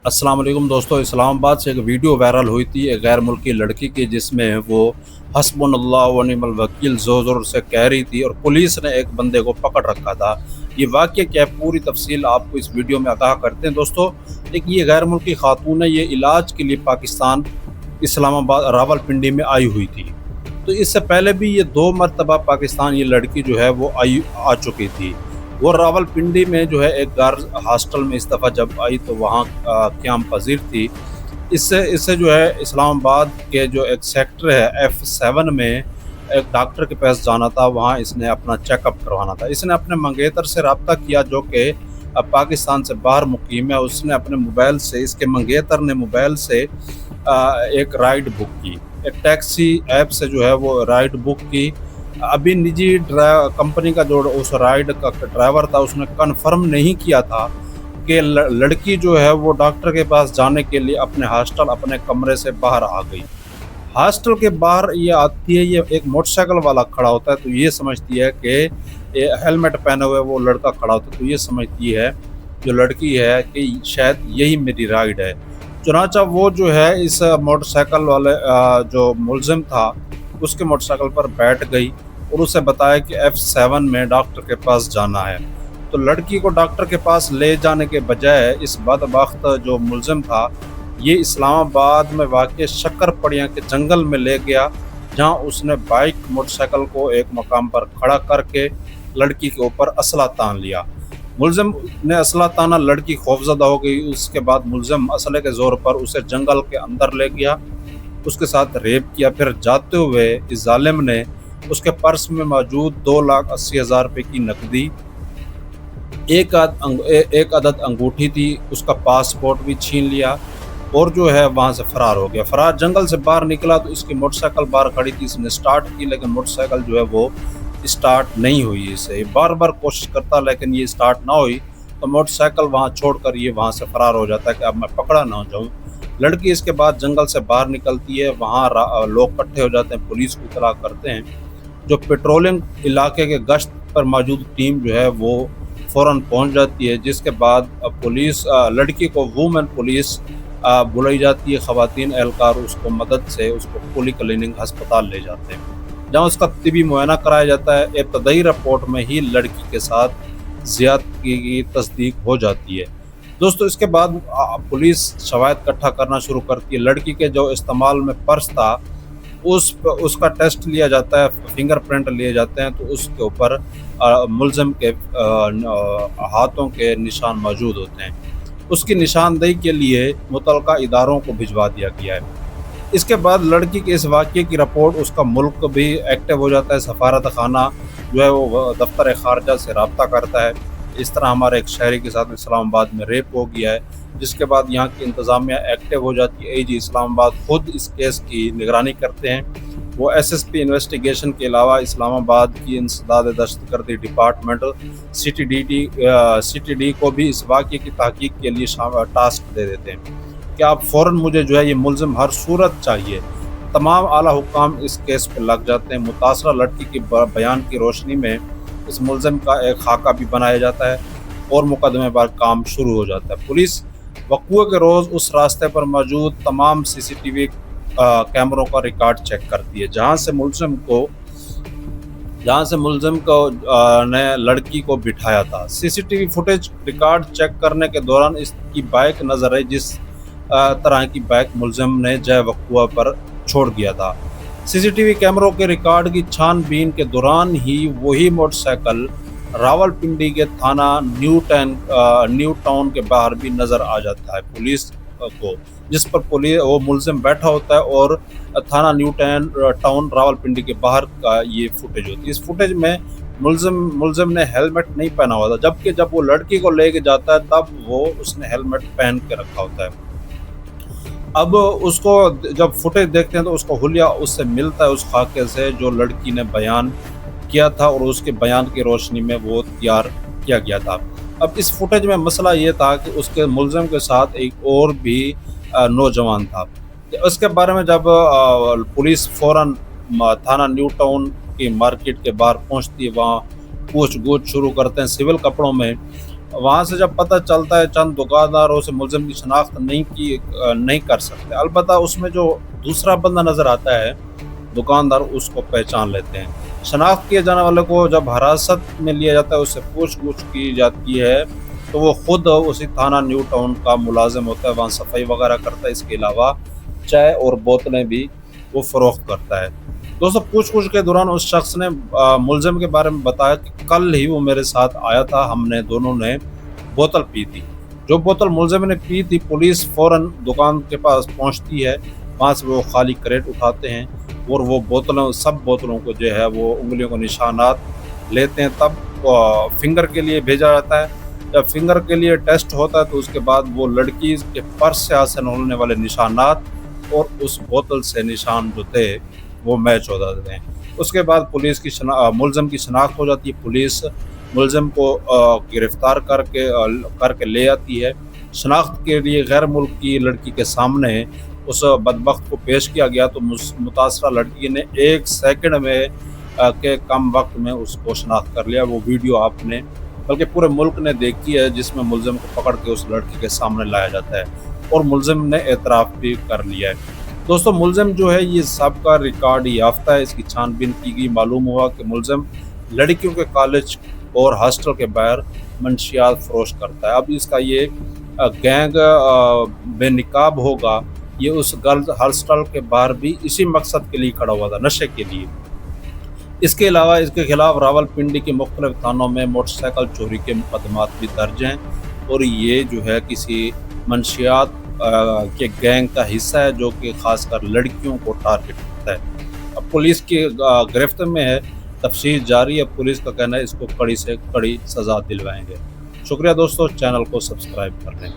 अस्सलाम वालेकुम दोस्तों। इस्लामाबाद से एक वीडियो वायरल हुई थी एक गैर मुल्की लड़की की, जिसमें वो हस्बुनल्लाह व निअमल वकील ज़ोर ज़ोर से कह रही थी और पुलिस ने एक बंदे को पकड़ रखा था। ये वाक़या क्या है, पूरी तफसील आपको इस वीडियो में आगाह करते हैं दोस्तों। एक ये गैर मुल्की खातून है, ये इलाज के लिए पाकिस्तान इस्लामाबाद रावलपिंडी में आई हुई थी। तो इससे पहले भी ये 2 मरतबा पाकिस्तान ये लड़की जो है वो आ चुकी थी। वो रावलपिंडी में जो है एक गर्ल्स हॉस्टल में इस दफ़ा जब आई तो वहाँ क़याम पज़ीर थी। इससे इससे जो है इस्लामाबाद के जो एक सेक्टर है F7 में एक डॉक्टर के पास जाना था, वहाँ इसने अपना चेकअप करवाना था। इसने अपने मंगेतर से रब्ता किया जो कि पाकिस्तान से बाहर मुकीम है। उसने अपने मोबाइल से, इसके मंगेतर ने मोबाइल से एक राइड बुक की, एक टैक्सी ऐप से जो है वो राइड बुक की। अभी निजी कंपनी का जो उस राइड का ड्राइवर था, उसने कन्फर्म नहीं किया था कि लड़की जो है वो डॉक्टर के पास जाने के लिए अपने हॉस्टल, अपने कमरे से बाहर आ गई। हॉस्टल के बाहर ये आती है, ये एक मोटरसाइकिल वाला खड़ा होता है, तो ये समझती है कि ये हेलमेट पहने हुए वो लड़का खड़ा होता है, तो ये समझती है जो लड़की है कि शायद यही मेरी राइड है। चुनांचा वो जो है इस मोटरसाइकिल वाले जो मुलजिम था उसके मोटरसाइकिल पर बैठ गई और उसे बताया कि F7 में डॉक्टर के पास जाना है। तो लड़की को डॉक्टर के पास ले जाने के बजाय इस बदबख्त जो मुलजिम था, ये इस्लामाबाद में वाक़ शक्करपड़ियाँ के जंगल में ले गया, जहाँ उसने बाइक मोटरसाइकिल को एक मकाम पर खड़ा करके लड़की के ऊपर असला तान लिया। मुलजिम ने असला ताना, लड़की खौफजदा हो गई। उसके बाद मुलजिम असले के ज़ोर पर उसे जंगल के अंदर ले गया, उसके साथ रेप किया। फिर जाते हुए इस जालिम ने उसके पर्स में मौजूद 2,80,000 रुपये की नकदी, एक अदद अंगूठी थी, उसका पासपोर्ट भी छीन लिया और जो है वहाँ से फ़रार हो गया। फ़रार जंगल से बाहर निकला तो इसकी मोटरसाइकिल बाहर खड़ी थी, इसने स्टार्ट की लेकिन मोटरसाइकिल जो है वो स्टार्ट नहीं हुई। इसे बार बार कोशिश करता लेकिन ये स्टार्ट ना हुई, तो मोटरसाइकिल वहाँ छोड़कर ये वहाँ से फ़रार हो जाता है कि अब मैं पकड़ा ना जाऊँ। लड़की इसके बाद जंगल से बाहर निकलती है, वहाँ लोग इकट्ठे हो जाते हैं, पुलिस को इत्तला करते हैं। जो पेट्रोलिंग इलाके के गश्त पर मौजूद टीम जो है वो फ़ौरन पहुँच जाती है, जिसके बाद पुलिस लड़की को वुमेन पुलिस बुलाई जाती है। ख़वातीन एहलकार उसको मदद से उसको पोली क्लिनिक हस्पताल ले जाते हैं, जहाँ उसका तिबी मुआयना कराया जाता है। इब्तदाई रिपोर्ट में ही लड़की के साथ ज़्यादती की तस्दीक हो जाती है। दोस्तों, इसके बाद पुलिस शवाहिद इकट्ठा करना शुरू करती है। लड़की के जो इस्तेमाल में पर्स था उसका टेस्ट लिया जाता है, फिंगरप्रिंट लिए जाते हैं, तो उसके ऊपर मुलजिम के हाथों के निशान मौजूद होते हैं। उसकी निशानदेही के लिए मुतल्लिका इदारों को भिजवा दिया गया है। इसके बाद लड़की के इस वाक़ये की रिपोर्ट उसका मुल्क भी एक्टिव हो जाता है। सफारत खाना जो है वो दफ्तर ख़ारजा से रब्ता करता है। इस तरह हमारे एक शहरी के साथ इस्लामाबाद में रेप हो गया है, जिसके बाद यहाँ की इंतज़ामिया एक्टिव हो जाती है। AG इस्लामाबाद ख़ुद इस केस की निगरानी करते हैं। वो SSP इन्वेस्टिगेशन के अलावा इस्लामाबाद की इंसदाद दहशतगर्दी डिपार्टमेंट CTD को भी इस वाक़ये की तहकीक के लिए टास्क दे देते हैं कि आप फ़ौरन मुझे जो है ये मुलजिम हर सूरत चाहिए। तमाम आला हुक्काम इस केस पर लग जाते हैं। मुतासरा लड़की के बयान की रोशनी में इस मुलजिम का एक खाका भी बनाया जाता है और मुकदमे पर काम शुरू हो जाता है। पुलिस वक़्वे के रोज़ उस रास्ते पर मौजूद तमाम CCTV कैमरों का रिकॉर्ड चेक करती है, जहाँ से मुलजिम को ने लड़की को बिठाया था। CCTV फुटेज रिकॉर्ड चेक करने के दौरान इसकी बाइक नज़र आई, जिस तरह की बाइक मुलजिम ने जय वक़्वा पर छोड़ दिया था। CCTV कैमरों के रिकॉर्ड की छानबीन के दौरान ही वही मोटरसाइकिल रावलपिंडी के थाना न्यू टाउन के बाहर भी नज़र आ जाता है पुलिस को, जिस पर वो मुलजिम बैठा होता है और थाना न्यू टाउन रावलपिंडी के बाहर का ये फुटेज होती है। इस फुटेज में मुलजिम ने हेलमेट नहीं पहना हुआ था, जबकि जब वो लड़की को लेके जाता है तब वो उसने हेलमेट पहन के रखा होता है। अब उसको जब फुटेज देखते हैं तो उसको हुलिया उससे मिलता है, उस खाके से जो लड़की ने बयान किया था और उसके बयान की रोशनी में वो तैयार किया गया था। अब इस फुटेज में मसला ये था कि उसके मुलजिम के साथ एक और भी नौजवान था। उसके बारे में जब पुलिस फ़ौरन थाना न्यू टाउन की मार्केट के बाहर पहुंचती है, वहाँ पूछ गछ शुरू करते हैं सिविल कपड़ों में। वहाँ से जब पता चलता है चंद दुकानदारों से मुलजिम की शनाख्त नहीं कर सकते। अलबत्ता उसमें जो दूसरा बंदा नज़र आता है दुकानदार, उसको पहचान लेते हैं। शनाख्त किए जाने वाले को जब हिरासत में लिया जाता है, उससे पूछ-गछ की जाती है, तो वो खुद उसी थाना न्यू टाउन का मुलाजिम होता है, वहाँ सफाई वगैरह करता है। इसके अलावा चाय और बोतलें भी वो फ़रोख्त करता है। दोस्तों, पूछ-गछ के दौरान उस शख्स ने मुलजिम के बारे में बताया कि कल ही वो मेरे साथ आया था, हमने दोनों ने बोतल पी थी। जो बोतल मुलजिम ने पी थी, पुलिस फ़ौरन दुकान के पास पहुँचती है, वहाँ से वो खाली क्रेट उठाते हैं और वो सब बोतलों को जो है वो उंगलियों को निशानात लेते हैं। तब फिंगर के लिए भेजा जाता है। जब फिंगर के लिए टेस्ट होता है तो उसके बाद वो लड़की के पर्स से हासिल होने वाले निशानात और उस बोतल से निशान जो थे वो मैच हो जाते हैं। उसके बाद पुलिस की मुलजिम की शनाख्त हो जाती है। पुलिस मुलजिम को गिरफ्तार करके ले आती है। शनाख्त के लिए गैर मुल्की लड़की के सामने उस बदबख्त को पेश किया गया तो मुतासरा लड़की ने 1 सेकंड में के कम वक्त में उसको शनाख्त कर लिया। वो वीडियो आपने बल्कि पूरे मुल्क ने देखी है, जिसमें मुलजिम को पकड़ के उस लड़की के सामने लाया जाता है और मुलजिम ने एतराफ़ भी कर लिया है। दोस्तों, मुलजिम जो है ये सबका रिकॉर्ड याफ्ता है। इसकी छानबीन की गई, मालूम हुआ कि मुलजिम लड़कियों के कॉलेज और हॉस्टल के बाहर मंशियात फरोश करता है। अब इसका ये गैंग बेनिकाब होगा, ये उस गर्ल्स हॉस्टल के बाहर भी इसी मकसद के लिए खड़ा हुआ था, नशे के लिए। इसके अलावा इसके खिलाफ रावलपिंडी के मुख्तलिफ थानों में मोटरसाइकिल चोरी के मुकदमात भी दर्ज हैं और ये जो है किसी मंशियात के गैंग का हिस्सा है, जो कि खासकर लड़कियों को टारगेट करता है। अब पुलिस की गिरफ्त में है, तफ्तीश जारी है। पुलिस का कहना है इसको कड़ी से कड़ी सज़ा दिलवाएंगे। शुक्रिया दोस्तों, चैनल को सब्सक्राइब कर लें।